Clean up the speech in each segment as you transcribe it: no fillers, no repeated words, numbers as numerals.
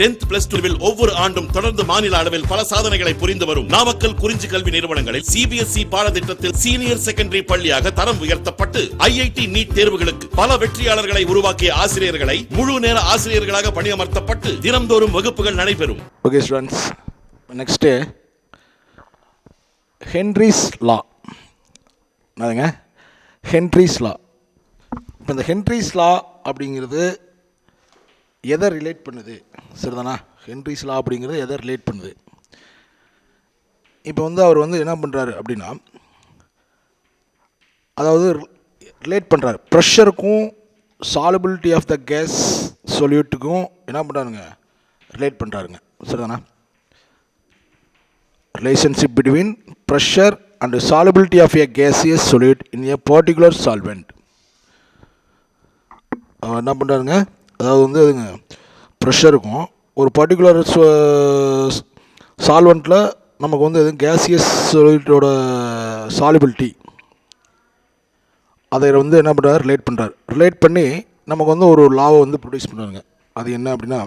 10th plus 2 ஒவ்வொரு ஆண்டும் தொடர்ந்து மாநில அளவில் பல சாதனைகளை புரிந்து வரும் நாமக்கல் குறிஞ்சி கல்வி நிறுவனங்களில் சிபிஎஸ்இ பாடத்திட்டத்தில் சீனியர் செகண்டரி பள்ளியாக தரம் உயர்த்தப்பட்டு ஐஐடி நீட் தேர்வுகளுக்கு பல வெற்றியாளர்களை உருவாக்கிய ஆசிரியர்களை முழு நேர ஆசிரியர்களாக பணியமர்த்தப்பட்டு தினம்தோறும் வகுப்புகள் நடைபெறும். ஓகே ஸ்டூடெண்ட்ஸ், நெக்ஸ்ட் ஹென்ரிஸ் லா. என்னதுங்க? ஹென்ரிஸ் லா. இப்போ இந்த ஹென்ரிஸ் லா அப்படிங்கிறது எதை ரிலேட் பண்ணுது? சரிதானா? ஹென்ரிஸ் லா அப்படிங்கிறது எதை ரிலேட் பண்ணுது? இப்போ அவர் என்ன பண்ணுறாரு அப்படின்னா, அதாவது ரிலேட் பண்ணுறாரு ப்ரெஷருக்கும் சாலுபிலிட்டி ஆஃப் த கேஸ் சொல்யூட்டுக்கும் என்ன பண்ணுறாருங்க, ரிலேட் பண்ணுறாருங்க. சரிதானா? Relationship between pressure and solubility of a gaseous solute in a particular solvent. என்ன பண்ணுறாருங்க, அதாவது அதுங்க ப்ரெஷருக்கும் ஒரு பர்டிகுலர் சால்வெண்ட்டில் நமக்கு கேசியஸ் சொல்யூட்டோட சாலிபிலிட்டி அதை என்ன பண்ணுறாரு, ரிலேட் பண்ணுறாரு. ரிலேட் பண்ணி நமக்கு ஒரு லாவை ப்ரொடியூஸ் பண்ணுறாங்க. அது என்ன அப்படின்னா,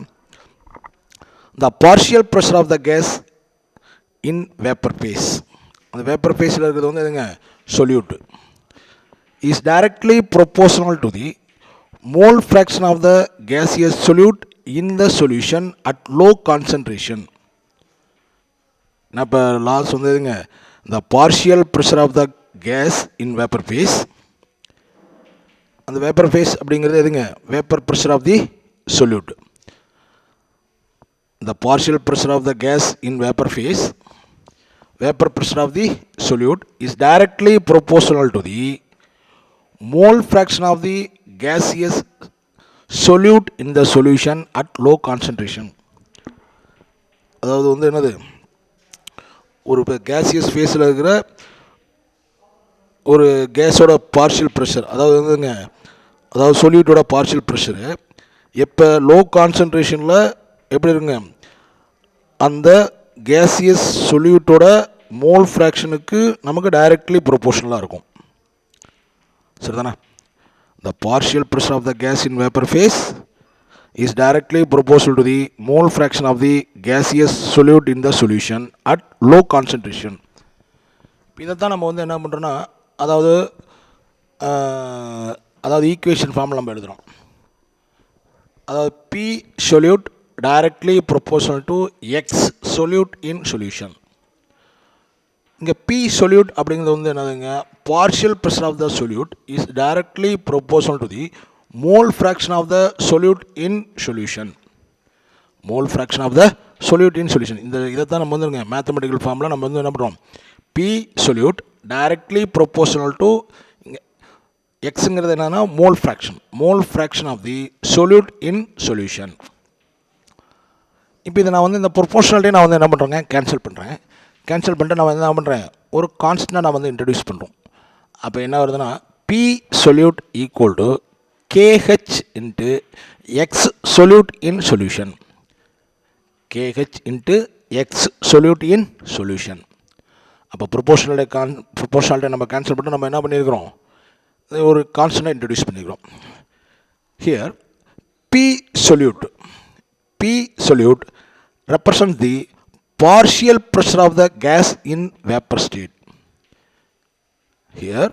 the partial pressure of the gas in vapour phase. அந்த வேப்பர் ஃபேஸில் இருக்கிறது எதுங்க, solute is directly proportional to the mole fraction of the gaseous solute in the solution at low concentration. now இப்போ லாஸ் எதுங்க, the partial pressure of the gas in vapor phase. அந்த vapor phase அப்படிங்கிறது எதுங்க, vapor pressure of the solute. the partial pressure of the gas in vapor phase, vapor pressure of the solute is directly proportional to the mole fraction of the gaseous solute in the solution at low concentration. அதாவது என்னது, ஒரு gaseous ஃபேஸில் இருக்கிற ஒரு கேஸோட partial pressure, அதாவது சொல்யூட்டோட partial pressure எப்போ low கான்சன்ட்ரேஷனில் எப்படி இருக்குங்க, அந்த கேசியஸ் சொல்யூட்டோட மோல் ஃப்ராக்ஷனுக்கு நமக்கு டைரக்ட்லி ப்ரொபோர்ஷனலாக இருக்கும். சரிதானே? The partial pressure of the gas in vapor phase is directly proportional to the mole fraction of the gaseous solute in the solution at low concentration. இதைத்தான் நம்ம என்ன பண்ணுறோன்னா, அதாவது ஈக்குவேஷன் ஃபார்மில் நம்ம எழுதுகிறோம். அதாவது P solute directly proportional to X solute in solution. இங்கே P solute அப்படிங்கிறது என்னதுங்க, partial pressure of the solute is directly proportional to the mole fraction of the solute in solution. mole fraction of the solute in solution. இதைத்தான் நம்ம mathematical ஃபார்மில் நம்ம என்ன பண்ணுறோம், P solute directly proportional to Xங்கிறது என்னன்னா mole fraction of the solute in solution. இப்போ இதை நான் இந்த ப்ரொபோர்ஷனாலிட்டி நான் என்ன பண்ணுறேங்க, கேன்சல் பண்ணிட்டு நான் என்ன பண்ணுறேன், ஒரு கான்ஸ்டன்ட்டாக நான் இன்ட்ரடியூஸ் பண்ணுறோம். அப்போ என்ன வருதுன்னா, P solute equal to KH into X solute in solution. KH into X solute in solution. அப்போ ப்ரொபோர்ஷனாலிட்டி நம்ம கேன்சல் பண்ணிட்டு நம்ம என்ன பண்ணியிருக்கிறோம், ஒரு கான்ஸ்டன்ட்டாக இன்ட்ரடியூஸ் பண்ணியிருக்கிறோம். Here P solute represents the partial pressure of the gas in vapor state. Here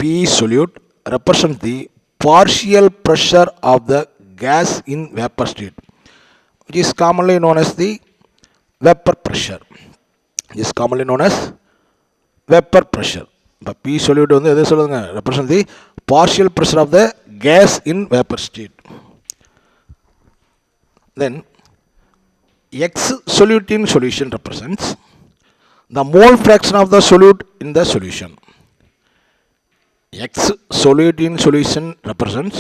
P solute represents the partial pressure of the gas in vapor state, which is commonly known as the vapor pressure. But P solute எது சொல்லுங்க, represents the partial pressure of the gas in vapor state. Then X solute in solution represents the mole fraction of the solute in the solution. X solute in solution represents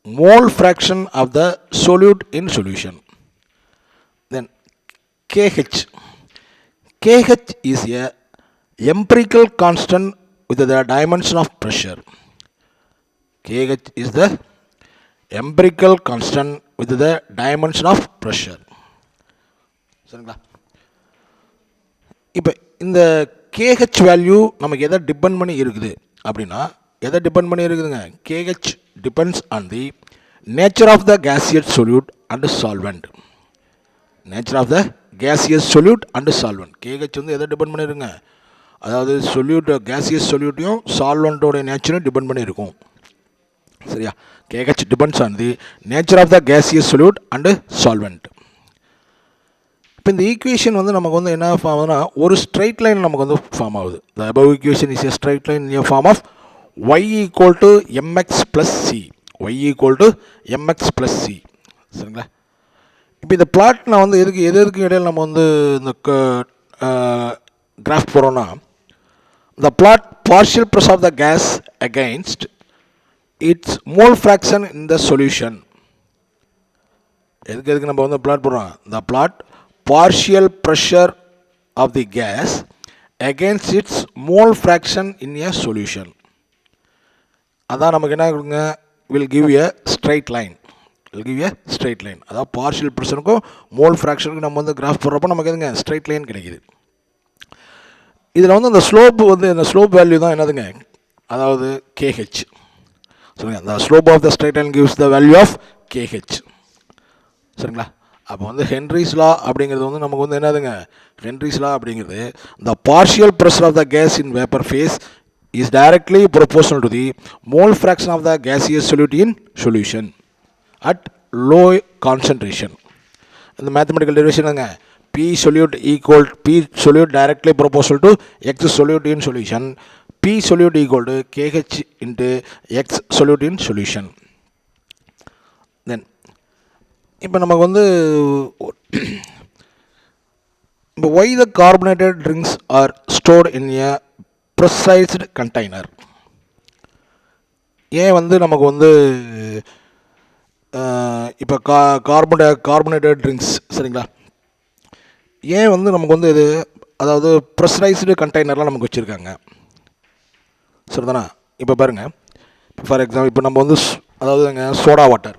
mole fraction of the solute in solution. Then KH is a empirical constant with the dimension of pressure. KH is the empirical constant with the dimension of pressure. சரிங்களா? இப்போ இந்த KH value நமக்கு எதை depend பண்ணி இருக்குது அப்படின்னா, KH depends on the nature of the gaseous solute and solvent. Nature of the gaseous solute and solvent. KH வந்து எதை டிபெண்ட் பண்ணிருங்க, அதாவது சொல்யூட் கேசியஸ் சொல்யூட்டையும் சால்வெண்ட்டோடைய நேச்சரும் டிபெண்ட் பண்ணியிருக்கும். சரியா, KH depends on the nature of the gaseous solute and solvent. இப்போ இந்த ஈக்குவேஷன் வந்து நமக்கு வந்து என்ன ஃபார்ம் ஆகுதுன்னா, ஒரு ஸ்ட்ரைட் லைன் நமக்கு வந்து ஃபார்ம் ஆகுது. The above equation is a straight line in form of y equal to m x plus c. Y equal to m x plus c. சரிங்களா, இப்போ இந்த பிளாட் நான் வந்து எதுக்கு இடையில நம்ம வந்து இந்த கிராஃப் போகிறோன்னா, the plot partial pressure of the gas against its mole fraction in the solution. எதுக்கு நம்ம வந்து பிளாட் போடுறோம், the plot partial pressure of the gas against its mole fraction in a solution. அதான் நமக்கு என்ன கொடுங்க, will give a straight line. will give a straight line. அதாவது partial ப்ரெஷருக்கும் mole ஃப்ராக்ஷனுக்கும் நம்ம வந்து கிராஃப் போடுறப்போ நமக்கு எதுங்க ஸ்ட்ரைட் லைன் கிடைக்குது. இதில் வந்து அந்த ஸ்லோப் வந்து இந்த ஸ்லோப் வேல்யூ தான் என்னதுங்க, அதாவது கேஹெச். சரிங்களா, the slope of the straight line gives the value of KH. சரிங்களா, அப்போ வந்து ஹென்ரிஸ் லா அப்படிங்கிறது வந்து நமக்கு வந்து என்னதுங்க, ஹென்ரிஸ் லா அப்படிங்கிறது the partial pressure of the gas in vapor phase is directly proportional to the mole fraction of the gaseous solute in solution at low concentration. இந்த mathematical டெரிவேஷனுங்க, P solute equal P solute directly proportional to X solute in solution. P solute equal to KH into X solute in solution. Then இப்போ நமக்கு வந்து இப்போ why the carbonated drinks are stored in a pressurized container. ஏன் வந்து நமக்கு வந்து இப்போ carbonated drinks சரிங்களா, ஏன் வந்து நமக்கு வந்து இது அதாவது ப்ரெஷரைஸ்டு கண்டெய்னர்லாம் நமக்கு வச்சுருக்காங்க சரிதானா. இப்போ பாருங்கள், ஃபார் எக்ஸாம்பிள் இப்போ நம்ம வந்து அதாவதுங்க சோடா வாட்டர்,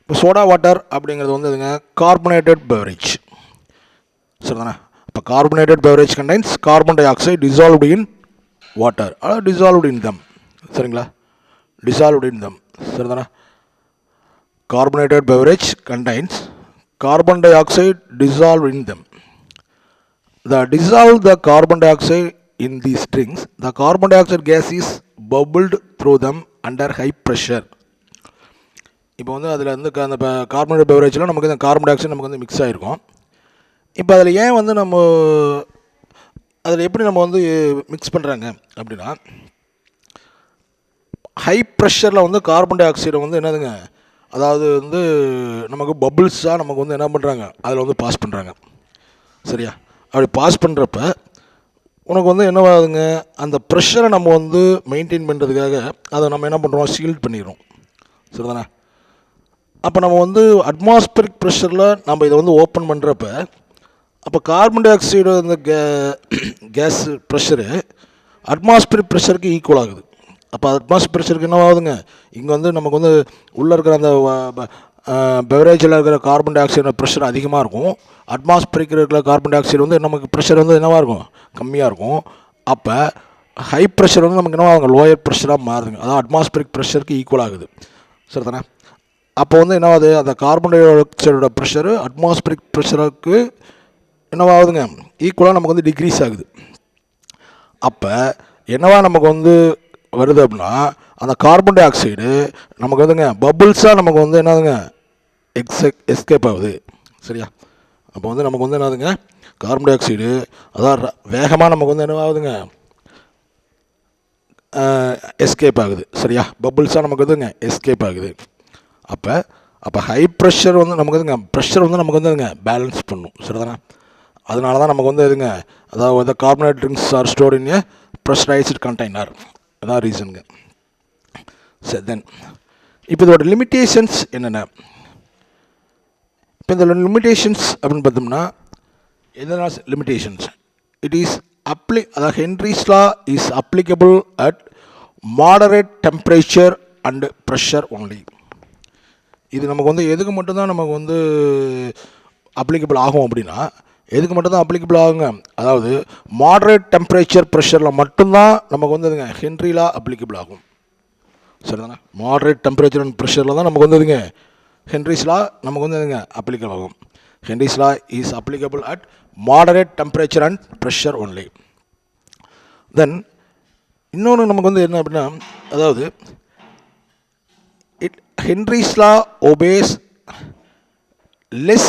இப்போ சோடா வாட்டர் அப்படிங்கிறது வந்து இதுங்க கார்பனேட்டட் பெவரேஜ் சரிதானா. இப்போ carbonated beverage contains carbon di oxide dissolved in water, அதாவது டிசால்வ்டு இன் தம் சரிங்களா, டிசால்வ்டு இன் தம் சரிதானா. Carbonated beverage contains carbon dioxide dissolved in them. Dissolve the carbon dioxide in these drinks, the carbon dioxide gas is bubbled through them under high pressure. இப்போ வந்து அதில் வந்து அந்த carbonated பெவரேஜில் நமக்கு இந்த கார்பன் டை ஆக்சைடு நமக்கு வந்து மிக்ஸ் ஆகிருக்கும். இப்போ அதில் ஏன் வந்து நம்ம அதில் எப்படி நம்ம வந்து மிக்ஸ் பண்ணுறாங்க அப்படின்னா, ஹை ப்ரெஷரில் வந்து கார்பன் டை ஆக்சைடை வந்து என்னதுங்க, அதாவது வந்து நமக்கு பபுள்ஸாக நமக்கு வந்து என்ன பண்ணுறாங்க அதில் வந்து பாஸ் பண்ணுறாங்க சரியா. அப்படி பாஸ் பண்ணுறப்ப உனக்கு வந்து என்னவாகுதுங்க, அந்த ப்ரெஷரை நம்ம வந்து மெயின்டைன் பண்ணுறதுக்காக அதை நம்ம என்ன பண்ணுறோம், சீல்ட் பண்ணிடுறோம் சரிதானே. அப்போ நம்ம வந்து அட்மாஸ்பரிக் ப்ரெஷரில் நம்ம இதை வந்து ஓப்பன் பண்ணுறப்ப அப்போ கார்பன் டை ஆக்சைடு அந்த கேஸ் ப்ரெஷரு அட்மாஸ்பரிக் ப்ரெஷருக்கு ஈக்குவல் ஆகுது. அப்போ அட்மாஸ்பியர் ப்ரெஷருக்கு என்ன ஆகுதுங்க, இங்கே வந்து நமக்கு வந்து உள்ளே இருக்கிற அந்த பெவரேஜில் இருக்கிற கார்பன் டை ஆக்சைடு ப்ரெஷர் அதிகமாக இருக்கும், அட்மாஸ்பியரிக் இருக்கிற கார்பன் டை ஆக்சைடு வந்து நமக்கு ப்ரெஷர் வந்து என்னவாக இருக்கும், கம்மியாக இருக்கும். அப்போ ஹை ப்ரெஷர் வந்து நமக்கு என்னவாகுங்க, லோயர் ப்ரெஷராக மாறுதுங்க, அதாவது அட்மாஸ்பியரிக் ப்ரெஷருக்கு ஈக்குவல் ஆகுது சரி தானே. அப்போ வந்து என்னவாகுது, அந்த கார்பன் டை ஆக்சைடோட ப்ரெஷரு அட்மாஸ்பியரிக் ப்ரெஷருக்கு என்னவாகுதுங்க, ஈக்குவலாக நமக்கு வந்து டிக்ரீஸ் ஆகுது. அப்போ என்னவா நமக்கு வந்து வருது அப்படின்னா, அந்த கார்பன் டை ஆக்சைடு நமக்கு வந்துங்க பபுள்ஸாக நமக்கு வந்து என்னதுங்க எஸ்கேப் ஆகுது சரியா. அப்போ வந்து நமக்கு வந்து என்னதுங்க கார்பன் டை ஆக்சைடு அதாவது வேகமாக நமக்கு வந்து என்னவாகுதுங்க எஸ்கேப் ஆகுது சரியா, பபுள்ஸாக நமக்கு வந்துங்க எஸ்கேப் ஆகுது. அப்போ ஹை ப்ரெஷர் வந்து நமக்கு வந்துங்க ப்ரெஷர் வந்து நமக்கு வந்துங்க பேலன்ஸ் பண்ணும் சரிதானே. அதனால தான் நமக்கு வந்து எதுங்க, அதாவது கார்பனேட் ட்ரிங்க்ஸ் ஆர் ஸ்டோர்ட் இன் ஏ ப்ரெஷரைஸ்டு கண்டெய்னர், அதான் ரீசனுங்க. சரி, தென் இப்போ இதோட லிமிட்டேஷன்ஸ் என்னென்ன, இப்போ இந்த லிமிட்டேஷன்ஸ் அப்படின்னு பார்த்தோம்னா என்னென்ன லிமிட்டேஷன்ஸ், இட் இஸ் அதாவது Henry's law is applicable at moderate temperature and pressure only. இது நமக்கு வந்து எதுக்கு மட்டும்தான் நமக்கு வந்து அப்ளிகபிள் ஆகும் அப்படின்னா, எதுக்கு மட்டும்தான் அப்ளிகபிள் ஆகுங்க, அதாவது மாடரேட் டெம்பரேச்சர் ப்ரெஷரில் மட்டும்தான் நமக்கு வந்து இதுங்க ஹென்ரி லா அப்ளிகபிள் ஆகும் சரிதானே. மாடரேட் டெம்பரேச்சர் அண்ட் ப்ரெஷரில் தான் நமக்கு வந்து இதுங்க ஹென்ரிஸ் லா நமக்கு வந்து எதுங்க அப்ளிகபிள் ஆகும். Henry's law is applicable at moderate temperature and pressure only. Then இன்னொன்று நமக்கு வந்து என்ன அப்படின்னா, அதாவது Henry's law obeys less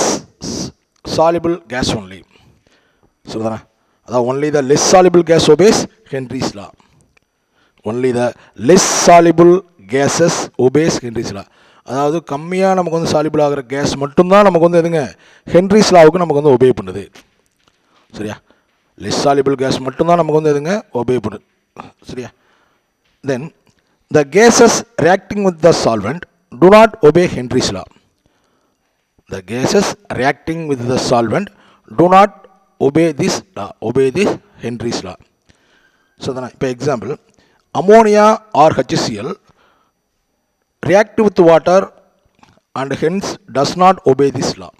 soluble gas only. சரிதானே? அதாவது only the less soluble gas obeys Henry's law. Only the less soluble gases obeys Henry's law. அதாவது கம்மியாக நமக்கு வந்து சாலிபிள் ஆகிற கேஸ் மட்டும்தான் நமக்கு வந்து எதுங்க ஹென்ரிஸ் லாவுக்கு நமக்கு வந்து ஒபே பண்ணுது. சரியா? லெஸ் சாலிபிள் கேஸ் மட்டும்தான் நமக்கு வந்து எதுங்க ஒபே பண்ணுது. சரியா? தென் the gases reacting with the solvent do not obey Henry's law. The gases reacting with the solvent do not obey this law, obey this Henry's law. So then, for example, ammonia or HCl react with water and hence does not obey this law.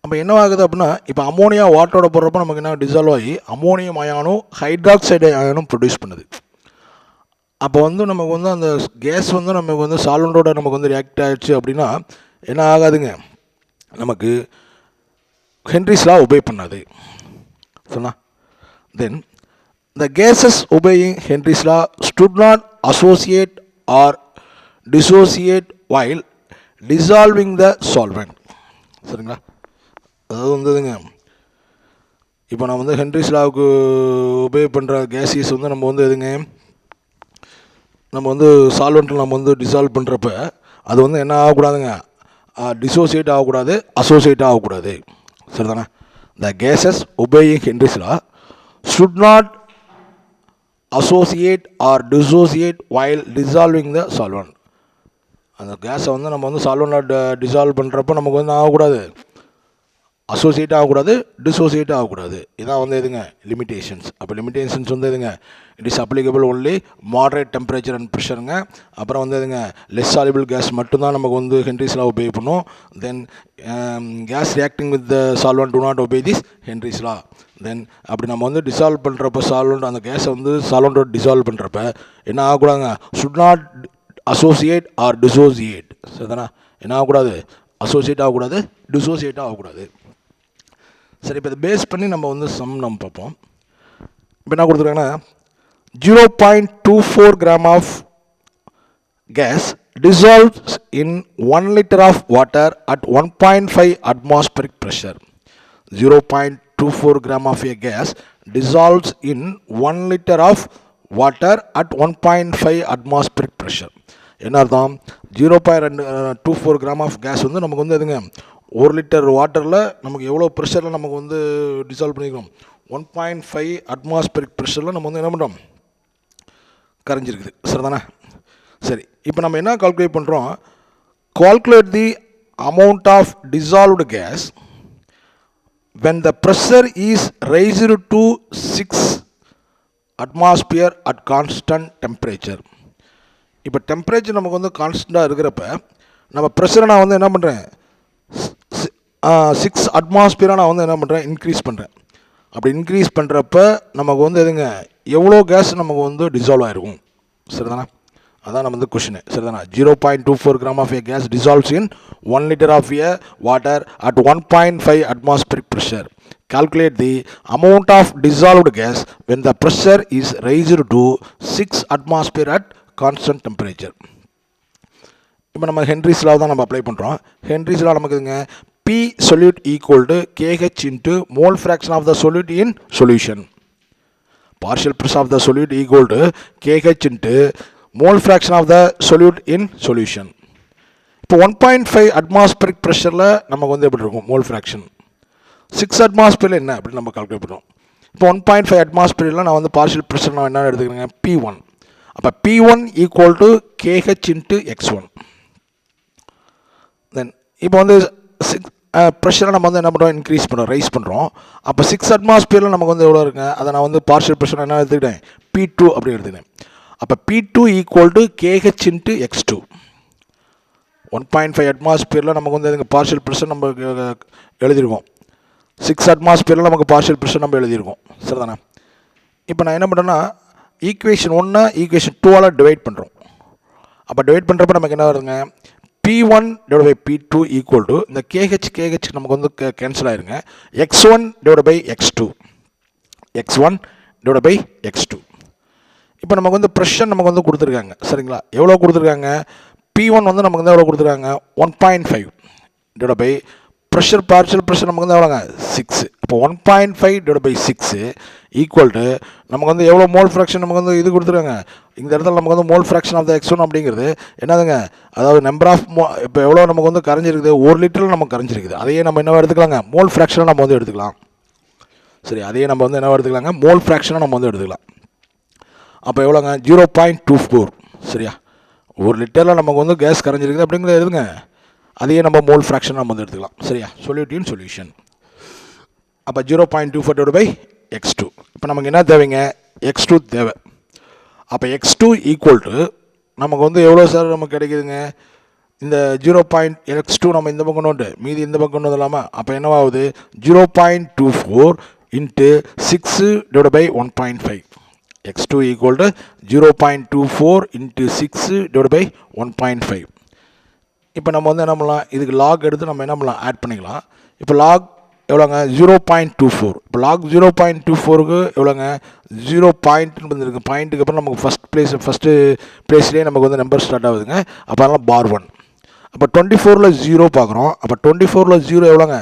அப்போ என்ன ஆகுது அப்படின்னா, இப்போ ammonia வாட்டரோட போடுறப்போ நமக்கு என்ன dissolve ஆகி அமோனியம் அயானும் ஹைட்ராக்சைடு அயானும் ப்ரொடியூஸ் பண்ணுது. அப்போ வந்து நமக்கு வந்து அந்த கேஸ் வந்து நமக்கு வந்து சால்வெண்டோட நமக்கு வந்து ரியாக்ட் ஆகிடுச்சு அப்படின்னா என்ன ஆகாதுங்க, நமக்கு ஹென்ரிஸ் லா ஒபே பண்ணாது. சொன்னா then the gases obeying Henry's law should not associate or dissociate while dissolving the solvent. சரிங்களா? அதாவது வந்துதுங்க, இப்போ நான் வந்து ஹென்ரிஸ் லாவுக்கு ஒபே பண்ணுற கேஸஸ் வந்து நம்ம வந்து எதுங்க நம்ம வந்து சால்வெண்ட்டில் நம்ம வந்து டிசால்வ் பண்ணுறப்ப அது வந்து என்ன ஆகக்கூடாதுங்க, டிசோசியேட் ஆகக்கூடாது, அசோசியேட் ஆகக்கூடாது. சரிதானே? The gases obeying Henry's law should not associate or dissociate while dissolving the solvent. அந்த கேஸை வந்து நம்ம வந்து சால்வெண்ட்டில் டிசால்வ் பண்ணுறப்ப நமக்கு வந்து ஆகக்கூடாது, அசோசியேட் ஆகக்கூடாது, டிசோசியேட் ஆகக்கூடாது. இதான் வந்து எதுங்க லிமிட்டேஷன்ஸ். அப்போ லிமிட்டேஷன்ஸ் வந்து எதுங்க, it is applicable only moderate temperature and ப்ரெஷருங்க. அப்புறம் வந்து எதுங்க லெஸ் சாலிபிள் கேஸ் மட்டும்தான் நமக்கு வந்து ஹென்ரிஸ் லா ஒபே பண்ணும். Then gas reacting with the solvent do not obey this Henry's law. Then அப்படி நம்ம வந்து டிசால்வ் பண்ணுறப்ப சால்வெண்ட் அந்த கேஸை வந்து சால்வெண்டோட டிசால்வ் பண்ணுறப்ப என்ன ஆகக்கூடாதுங்க, should not associate or dissociate. சரிதானே? என்ன ஆகக்கூடாது, அசோசியேட் ஆகக்கூடாது, டிசோசியேட் ஆகக்கூடாது. சரி, இப்போ இதை பேஸ் பண்ணி நம்ம வந்து சம் நம்ம பார்ப்போம். இப்போ என்ன கொடுத்துருக்காங்கன்னா 0.24 gram of gas dissolves in 1 liter of water at 1.5 atmospheric pressure. 0.24 gram of a gas dissolves in 1 liter of water at 1.5 atmospheric pressure. என்ன அர்த்தம், 0.24 கிராம் ஆஃப் கேஸ் வந்து நமக்கு வந்து எதுங்க 1 லிட்டர் வாட்டரில் நமக்கு எவ்வளோ ப்ரெஷரில் நமக்கு வந்து டிசால்வ் பண்ணிக்கிறோம், 1.5 அட்மாஸ்பரிக் ப்ரெஷரில் நம்ம வந்து என்ன பண்ணுறோம், கரைஞ்சிருக்குது. சரிதானே? சரி, இப்போ நம்ம என்ன கால்குலேட் பண்ணுறோம், calculate the amount of dissolved gas when the pressure is raised to 6 atmosphere at constant temperature. இப்போ டெம்பரேச்சர் நமக்கு வந்து கான்ஸ்டண்ட்டாக இருக்கிறப்ப நம்ம ப்ரெஷரை நான் வந்து என்ன பண்ணுறேன் 6 அட்மாஸ்பியராக நான் வந்து என்ன பண்ணுறேன் இன்க்ரீஸ் பண்ணுறேன். அப்படி இன்க்ரீஸ் பண்ணுறப்ப நமக்கு வந்து எதுங்க எவ்வளோ கேஸ் நமக்கு வந்து டிசால்வ் ஆகிருக்கும். சரிதானே? அதான் நம்ம வந்து கொஷின். சரிதானே? 0.24 gram of a gas dissolves in 1 litre of a water at 1.5 atmospheric pressure. Calculate the amount of dissolved gas when the pressure is raised to 6 atmosphere at constant temperature. இப்போ நம்ம Henry's லா தான் நம்ம apply பண்ணுறோம். Henry's லா நமக்கு இதுங்க P solute equal to KH into mole fraction of the solute in solution. Partial pressure of the solute equal to KH into mole fraction of the solute in solution. இப்போ 1.5 atmospheric ப்ரெஷரில் நமக்கு வந்து எப்படி இருக்கும் mole fraction, 6 அட்மாஸ்பியரில் என்ன அப்படின்னு நம்ம calculate பண்ணுறோம். இப்போ 1.5 அட்மாஸ்பியரில் நான் வந்து பார்ஷியல் ப்ரெஷர் நான் என்ன எடுத்துக்கிறேங்க P1. அப்போ P1 equal to KH into X1. தென் இப்போ வந்து ப்ரெஷரை நம்ம வந்து என்ன பண்ணுறோம் இன்க்ரீஸ் பண்ணுறோம், ரைஸ் பண்ணுறோம். அப்போ 6 அட்மாஸ்பியரில் நமக்கு வந்து எவ்வளோ இருக்குங்க, அதை நான் வந்து பார்ஷியல் ப்ரெஷர் என்ன எடுத்துக்கிட்டேன் P2 அப்படி எடுத்துக்கிட்டேன். அப்போ P2 equal to KH into X2. 1.5 அட்மாஸ்பியரில் நமக்கு வந்து எதுங்க பார்ஷியல் ப்ரெஷர் நம்ம எழுதியிருக்கோம், 6 அட்மாஸ்பியரில் நமக்கு பார்ஷியல் ப்ரெஷர் நம்ம எழுதியிருக்கோம். சரிதானே? இப்போ நான் என்ன பண்ணுறேன்னா ஈக்குவேஷன் 1 ஈக்குவேஷன் 2ஆல் டிவைட் பண்ணுறோம். அப்போ டிவைட் பண்ணுறப்ப நமக்கு என்ன வருதுங்க, P P1 divided by P2 equal to இந்த KH நமக்கு வந்து கேன்சல் ஆயிருங்க X1 divided by X2 X1 divided by X2. இப்போ நமக்கு வந்து ப்ரெஷர் நமக்கு வந்து கொடுத்துருக்காங்க சரிங்களா எவ்வளோ கொடுத்துருக்காங்க P1 வந்து நமக்கு வந்து எவ்வளோ கொடுத்துருக்காங்க 1.5 divided by pressure partial pressure நமக்கு வந்து எவ்வளோங்க 6 அப்போ 1.5 divided by 6 ஈக்குவல் டு நமக்கு வந்து எவ்வளோ மோல் ஃப்ராக்ஷன் நமக்கு வந்து இது கொடுத்துருக்காங்க இந்த இடத்துல நமக்கு வந்து mole fraction of the X1 அப்படிங்கிறது என்னதுங்க அதாவது நம்பர் ஆஃப் இப்போ எவ்வளோ நமக்கு வந்து கரைஞ்சிருக்குது 1 லிட்டரில் நமக்கு கரைஞ்சிருக்குது அதையே நம்ம என்ன எடுத்துக்கலாங்க மோல் ஃப்ராக்ஷனாக நம்ம வந்து எடுத்துக்கலாம் சரி அதையே நம்ம வந்து என்ன எடுத்துக்கலாங்க மோல் ஃப்ராக்ஷனாக நம்ம வந்து எடுத்துக்கலாம் அப்போ எவ்வளோங்க 0.24 சரியா 1 லிட்டரில் நமக்கு வந்து கேஸ் கரைஞ்சிருக்குது அப்படிங்கிறது எதுங்க அதையே நம்ம மோல் ஃப்ராக்ஷன் நம்ம வந்து எடுத்துக்கலாம் சரியா சொல்யூட்டின் சொல்யூஷன் அப்போ 0.24 divided by X2 இப்போ நமக்கு என்ன தேவைங்க X2 தேவை அப்போ X2 ஈக்குவல் டு நமக்கு வந்து எவ்வளோ சார் நமக்கு கிடைக்குதுங்க இந்த X2 நம்ம இந்த பக்கம் கொண்டு மீதி இந்த பக்கம் கொண்டு இல்லாமல் அப்போ என்னவாகுது 0.24 into 6 divided by 1.5 X2 equal to 0.24 into 6 divided by 1.5 இப்போ நம்ம வந்து என்ன பண்ணலாம் இதுக்கு லாக் எடுத்து நம்ம என்ன பண்ணலாம் ஆட் பண்ணிக்கலாம் இப்போ லாக் எவ்வளோங்க 0.24 இப்போ லாக் 0.24க்கு எவ்வளோங்க 0 பாயிண்ட்னு வந்துருக்கு பாயிண்ட்டுக்கு அப்புறம் நமக்கு ஃபஸ்ட்டு பிளேஸ்லேயே நமக்கு வந்து நம்பர் ஸ்டார்ட் ஆகுதுங்க அப்போ அதெல்லாம் பார் 1 அப்போ 24ல் 0 பார்க்குறோம் அப்போ 24ல் 0 எவ்வளோங்க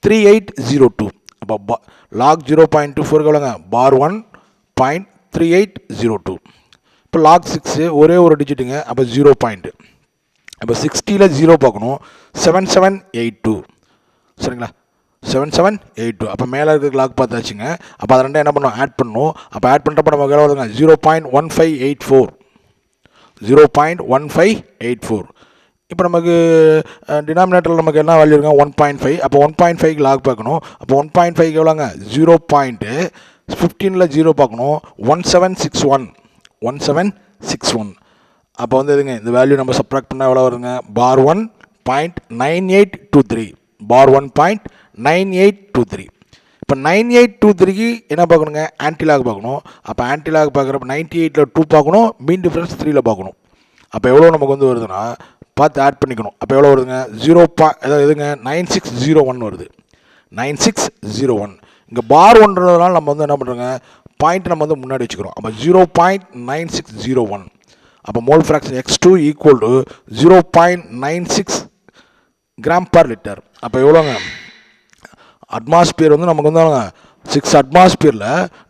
3802 அப்போ லாக் 0.24க்கு எவ்வளோங்க பார் 1.3802 இப்போ லாக் 6 ஒரே ஒரு டிஜிட்டுங்க அப்போ 0 பாயிண்ட் அப்போ 60ல் 0 பார்க்கணும் 7782 சரிங்களா 7782 அப்போ மேலே இருக்கிற லாக் பார்த்தாச்சுங்க அப்போ அதை ரெண்டும் என்ன பண்ணணும் ஆட் பண்ணணும் அப்போ ஆட் பண்ணுறப்ப நமக்கு எவ்வளோ வருதுங்க 0.1584 இப்போ நமக்கு டினாமினேட்டரில் நமக்கு என்ன வேல்யூ இருக்குங்க 1.5 அப்போ 1.5க்கு லாக் பார்க்கணும் அப்போ 1.5க்கு எவ்வளோங்க 0.15ல் 0 பார்க்கணும் 1761 அப்போ வந்து எதுங்க இந்த வேல்யூ நம்ம சப்ராக்ட் பண்ணால் எவ்வளோ வருங்க பார் 1.9823 பார் 1.9823 இப்போ 9823க்கு என்ன பார்க்கணுங்க ஆன்டிலாக் பார்க்கணும் அப்போ ஆன்டிலாக் பார்க்குறப்ப 98ல் 2 பார்க்கணும் மீன் டிஃப்ரென்ஸ் 3ல் பார்க்கணும் அப்போ எவ்வளோ நமக்கு வந்து வருதுன்னா பார்த்து ஆட் பண்ணிக்கணும் அப்போ எவ்வளோ வருதுங்க அதாவது எதுங்க 9601 வருது 9601 இங்கே பார் 1ன்றதுனால நம்ம வந்து என்ன பண்ணுறோங்க பாயிண்ட் நம்ம வந்து முன்னாடி வச்சுக்கிறோம் அப்போ 0.9601 அப்போ mole fraction X2 equal to 0.96 gram per litre அப்போ எவ்வளோங்க அட்மாஸ்பியர் வந்து நமக்கு வந்து 6 அட்மாஸ்பியரில்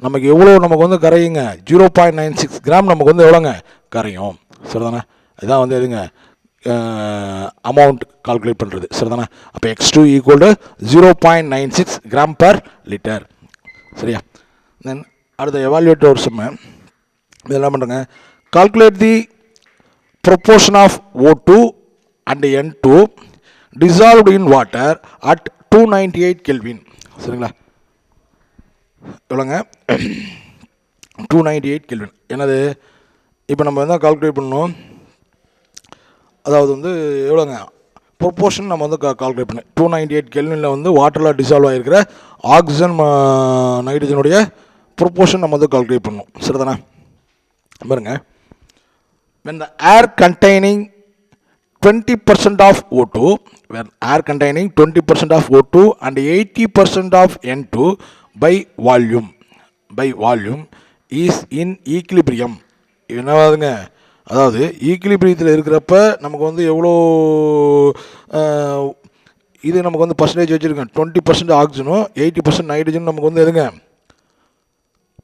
நமக்கு எவ்வளோ நமக்கு வந்து கரையுங்க 0.96 கிராம் நமக்கு வந்து எவ்வளோங்க கரையும் சரிதானே இதான் வந்து எதுங்க அமௌண்ட் கால்குலேட் பண்ணுறது சரிதானே அப்போ X2 equal to 0.96 gram per litre சரியா தென் அடுத்த எவாலுவேட் ஒரு செம்ம இதெல்லாம் பண்ணுறேங்க calculate the proportion of O2 and N2 dissolved in water at 298 Kelvin சரிங்களா எவ்வளோங்க 298 Kelvin என்னது இப்போ நம்ம என்ன கால்குலேட் பண்ணணும் அதாவது வந்து எவ்வளோங்க ப்ரொப்போர்ஷன் நம்ம வந்து கால்குலேட் பண்ணேன் 298 கெல்வினில் வந்து வாட்டரில் டிசால்வ் ஆகிருக்கிற ஆக்சிஜன் நைட்ரஜனுடைய ப்ரொப்போர்ஷன் நம்ம வந்து கால்குலேட் பண்ணணும் சரிதானே பாருங்க when the air containing 20% of O2 when air containing 20% of O2 and 80% of N2 by volume is in equilibrium என்னவாதுங்க அதாவது ஈக்குலிபிரியத்தில் இருக்கிறப்ப நமக்கு வந்து எவ்வளோ இது நமக்கு வந்து பர்சன்டேஜ் வச்சுருக்கேன் 20% ஆக்சிஜனும் 80% நைட்ரஜனும் நமக்கு வந்து எதுங்க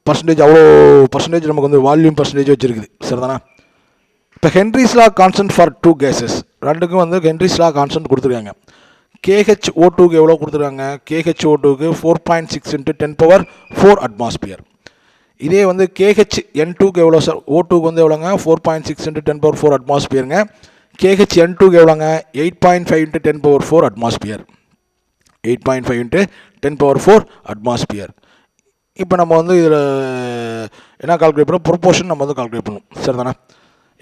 பர்சன்டேஜ் அவ்வளோ பர்சன்டேஜ் நமக்கு வந்து வால்யூம் பர்சன்டேஜ் வச்சுருக்குது சரிதானா இப்போ Henry's law constant for 2 cases ரெண்டுக்கும் வந்து ஹென்ரிஸ் லா கான்ஸ்டன்ட் கொடுத்துருக்காங்க KHO2க்கு எவ்வளோ கொடுத்துருக்காங்க KHO2க்கு 4.6 × 10⁴ அட்மாஸ்பியர் இதே வந்து KHN2க்கு எவ்வளோ சார் O2க்கு வந்து எவ்வளோங்க 4.6 × 10⁴ அட்மாஸ்பியருங்க KHN2க்கு எவ்வளோங்க 8.5 × 10⁴ அட்மாஸ்பியர் 8.5 × 10⁴ அட்மாஸ்பியர் இப்போ நம்ம வந்து இதில் என்ன கால்குலேட் பண்ணோம் ப்ரொப்போர்ஷன் நம்ம வந்து கால்குலேட் பண்ணணும் சரி தானே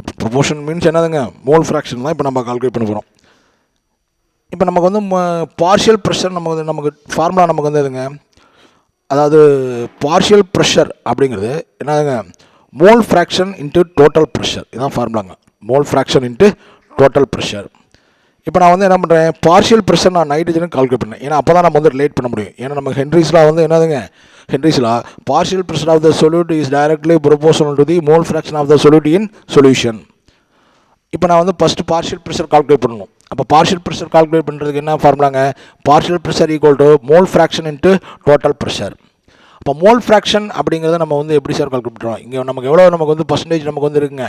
இப்போ ப்ரொப்போர்ஷன் மீன்ஸ் என்னதுங்க மோல் ஃப்ராக்ஷன் தான் இப்போ நம்ம கால்குலேட் பண்ண போகிறோம் இப்போ நமக்கு வந்து பார்ஷியல் ப்ரெஷர் நமக்கு ஃபார்முலா நமக்கு வந்து எதுங்க அதாவது பார்ஷியல் ப்ரெஷர் அப்படிங்கிறது என்னதுங்க mole fraction into total pressure இதுதான் ஃபார்முலாங்க mole fraction into total pressure இப்போ நான் வந்து என்ன பண்ணுறேன், பார்ஷியல் ப்ரெஷர் நான் நைட்ரஜனுக்கு கால்குலேட் பண்ணேன். ஏன்னா அப்போ தான் நம்ம வந்து ரிலேட் பண்ண முடியும். ஏன்னா நம்ம ஹென்ரிஸ்லா வந்து என்னதுங்க, Henry's law partial pressure of the solute is directly proportional to the mole fraction of the solute in solution. இப்போ நான் வந்து ஃபஸ்ட்டு பார்ஷியல் ப்ரெஷர் கால்குலேட் பண்ணணும். அப்போ பார்ஷியல் ப்ரெஷர் கால்குலேட் பண்ணுறதுக்கு என்ன ஃபார்முலாங்க, partial pressure equal to mole fraction into total pressure. அப்போ mole fraction அப்படிங்கிறத நம்ம வந்து எப்படி சார் கால்குலேட் பண்ணுறோம், இங்கே நமக்கு எவ்வளோ நமக்கு வந்து பர்சன்டேஜ் நமக்கு வந்து இருக்குங்க,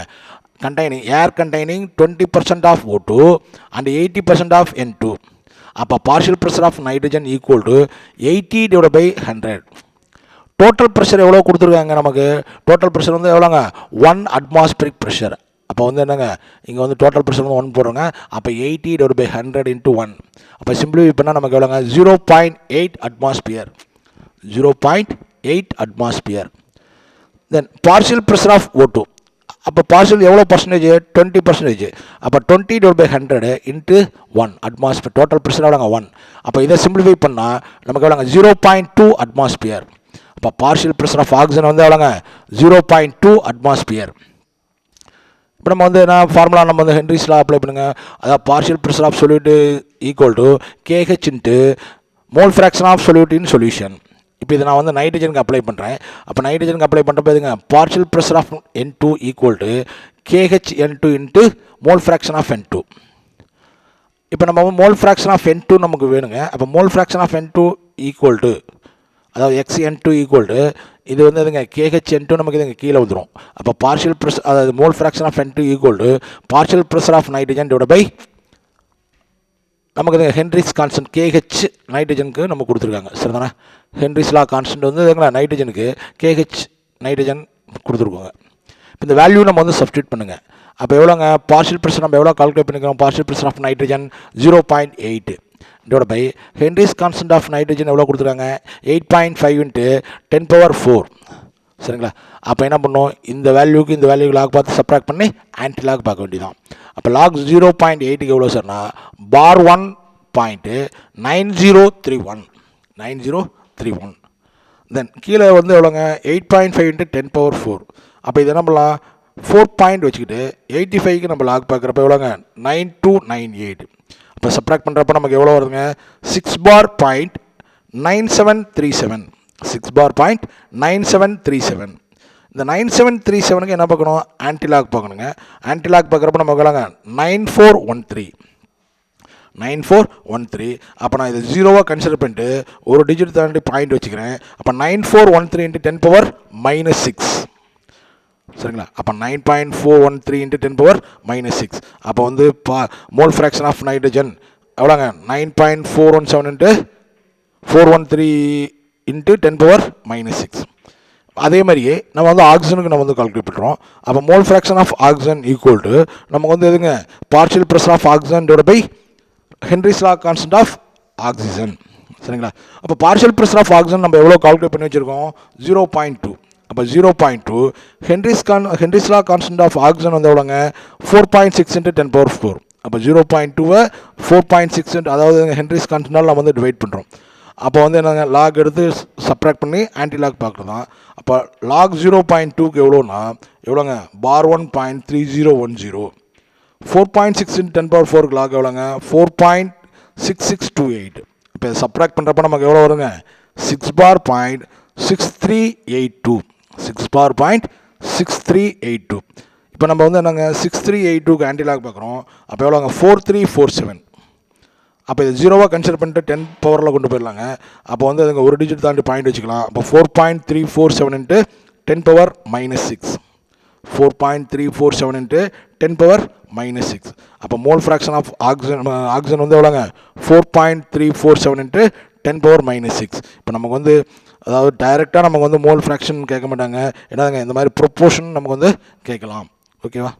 containing air containing 20% of O2 and 80% of N2. அப்போ partial pressure of nitrogen equal to 80 divided by 100. Total pressure எவ்வளோ கொடுத்துருக்காங்க நமக்கு, டோட்டல் ப்ரெஷர் வந்து எவ்வளோங்க 1 atmospheric pressure. அப்போ வந்து என்னங்க இங்கே வந்து டோட்டல் ப்ரெஷர் வந்து 1 போடுறோங்க. அப்போ 80 divided by 100 into 1. அப்போ சிம்பிளிஃபை பண்ணால் நமக்கு எவ்வளோங்க 0.8 atmosphere. 0.8 atmosphere. Then partial pressure of O2. அப்போ பார்ஷியல் எவ்வளோ பர்சன்டேஜ் 20%. அப்போ 20 divided by 100 into 1 atmosphere. Total pressure எவ்வளோங்க 1. அப்போ இதை சிம்பிளிஃபை பண்ணால் நமக்கு எவ்வளோங்க 0.2 அட்மாஸ்பியர். அப்போ பார்ஷியல் ப்ரெஷர் ஆஃப் ஆக்சிஜன் வந்து எவ்வளோங்க 0.2 அட்மாஸ்பியர். இப்போ நம்ம வந்து என்ன ஃபார்முலா நம்ம வந்து ஹென்ரிஸ் லா அப்ளை பண்ணுங்க. அதாவது partial pressure of solute equal to KH into mole fraction of solute in solution. இப்போ இதை நான் வந்து நைட்ரஜனுக்கு அப்ளை பண்ணுறேன். அப்போ நைட்ரஜனுக்கு அப்ளை பண்ணுறப்ப இதுங்க partial pressure of N2 equal to KH N2 into mole fraction of N2. இப்போ நம்ம மோல் ஃப்ராக்ஷன் ஆஃப் N2 நமக்கு வேணுங்க. அப்போ mole fraction of N2 equal to அதாவது XN2 ஈக்குவல் டு இது வந்து இதுங்க KH N2 நமக்கு இதுங்க கீழே வந்துடும். அப்போ பார்ஷியல் ப்ரெஷர் அதாவது mole fraction of N2 equal to partial pressure of nitrogen divide by நமக்கு இது ஹென்ரிஸ் கான்ஸ்டன்ட் KH நைட்ரஜனுக்கு நம்ம கொடுத்துருக்காங்க. சரிதானே, ஹென்ரிஸ் லா கான்ஸ்டன்ட் வந்து இதுங்களா நைட்ரஜனுக்கு KH நைட்ரஜன் கொடுத்துருக்கோங்க. இப்போ இந்த வேல்யூ நம்ம வந்து சப்ஸ்டியூட் பண்ணுங்கள். அப்போ எவ்வளோங்க பார்ஷியல் ப்ரெஷர் நம்ம எவ்வளோ கால்குலேட் பண்ணிக்கிறோம், partial pressure of nitrogen 0.8 divide by Henry's constant of nitrogen எவ்வளோ கொடுத்துருக்காங்க 8.5 இன்ட்டு 10⁴. சரிங்களா, அப்போ என்ன பண்ணோம், இந்த வேல்யூக்கு இந்த வேல்யூக்கு லாக் பார்த்து சப்ராக்ட் பண்ணி ஆன்டி லாக் பார்க்க வேண்டியதான். அப்போ லாக் 0.8க்கு எவ்வளோ சார்னா பார் 1.9031. 9031. தென் கீழே வந்து எவ்வளோங்க 8.5 இன்ட்டு 10⁴. அப்போ இது என்ன பண்ணலாம் 4 பாயிண்ட் வச்சுக்கிட்டு 85க்கு நம்ம லாக் பார்க்குறப்ப எவ்வளோங்க 9298. அப்போ சப்ராக்ட் பண்ணுறப்ப நமக்கு எவ்வளோ வருதுங்க 6 பார் பாயிண்ட் 9737. 6 பார் பாயிண்ட் 9737. இந்த 9737க்கு என்ன பார்க்கணும், ஆன்டிலாக் பார்க்கணுங்க. ஆன்டிலாக் பார்க்குறப்ப நம்ம எவ்வளோங்க 9413. 9413. அப்போ நான் இதை 0வாக கன்சிடர் பண்ணிட்டு ஒரு டிஜிட் தாண்டி பாயிண்ட் வச்சுக்கிறேன். அப்போ 9413 இன்ட்டு 10⁻⁻6. சரிங்களா, அப்போ 9.413 இன்ட்டு 10⁻⁻6. அப்போ வந்து மோல் ஃப்ராக்ஷன் ஆஃப் நைட்ரஜன் எவ்வளோங்க 9.417 இன்ட்டு 413 இன்ட்டு 10⁻⁻6. அதே மாதிரியே நம்ம வந்து ஆக்சிஜனுக்கு நம்ம வந்து கால்குலேட் பண்ணுறோம். அப்போ mole fraction of oxygen equal to நமக்கு வந்து எதுங்க partial pressure of oxygen divide by Henry's law constant of oxygen. சரிங்களா, அப்போ பார்ஷியல் ப்ரெஷர் ஆஃப் ஆக்சிஜன் நம்ம எவ்வளோ கால்குலேட் பண்ணி வச்சுருக்கோம் 0.2. அப்போ 0.2 Henry's law constant of oxygen வந்து எவ்வளோங்க 4.6 இன்ட்டு 10⁴. அப்போ 0.2வை 4.6 அதாவது ஹென்ரிஸ் கான்ஸ்டன்டால் நம்ம வந்து டிவைட் பண்ணுறோம். அப்போ வந்து என்னங்க லாக் எடுத்து சப்ராக்ட் பண்ணி ஆன்டி லாக் பார்க்குறது தான். அப்போ லாக் 0.2க்கு எவ்வளோனா எவ்வளோங்க பார் 1.3010. 4.6 இன்ட்டு 10⁴ லாக் எவ்வளோங்க 4.6628. இப்போ சப்ராக்ட் பண்ணுறப்ப நமக்கு எவ்வளோ வருங்க 6 பார் பாயிண்ட் 6382. 6 பார் பாயிண்ட் 6382. இப்போ நம்ம வந்து என்னங்க 6382க்கு ஆன்டி லாக் பார்க்குறோம். அப்போ எவ்வளோங்க 4347. அப்போ இது 0வாக கன்சிடர் பண்ணிட்டு 10 பவரில் கொண்டு போயிடலாங்க. அப்போ வந்து அதுங்க ஒரு டிஜிட் தாண்டி பாயிண்ட் வச்சுக்கலாம். அப்போ 4.347 இன்ட்டு 10⁻⁻6. 4.347 இன்ட்டு 10⁻⁻6. அப்போ மோல் ஃப்ராக்ஷன் ஆஃப் ஆக்சிஜன் வந்து எவ்வளோங்க 4.347 இன்ட்டு 10⁻⁻6. இப்போ நமக்கு வந்து அதாவது டைரெக்டாக நமக்கு வந்து மோல் ஃப்ராக்ஷன் கேட்க மாட்டாங்க, என்னங்க இந்த மாதிரி ப்ரொப்போர்ஷன் நமக்கு வந்து கேட்கலாம். ஓகேவா.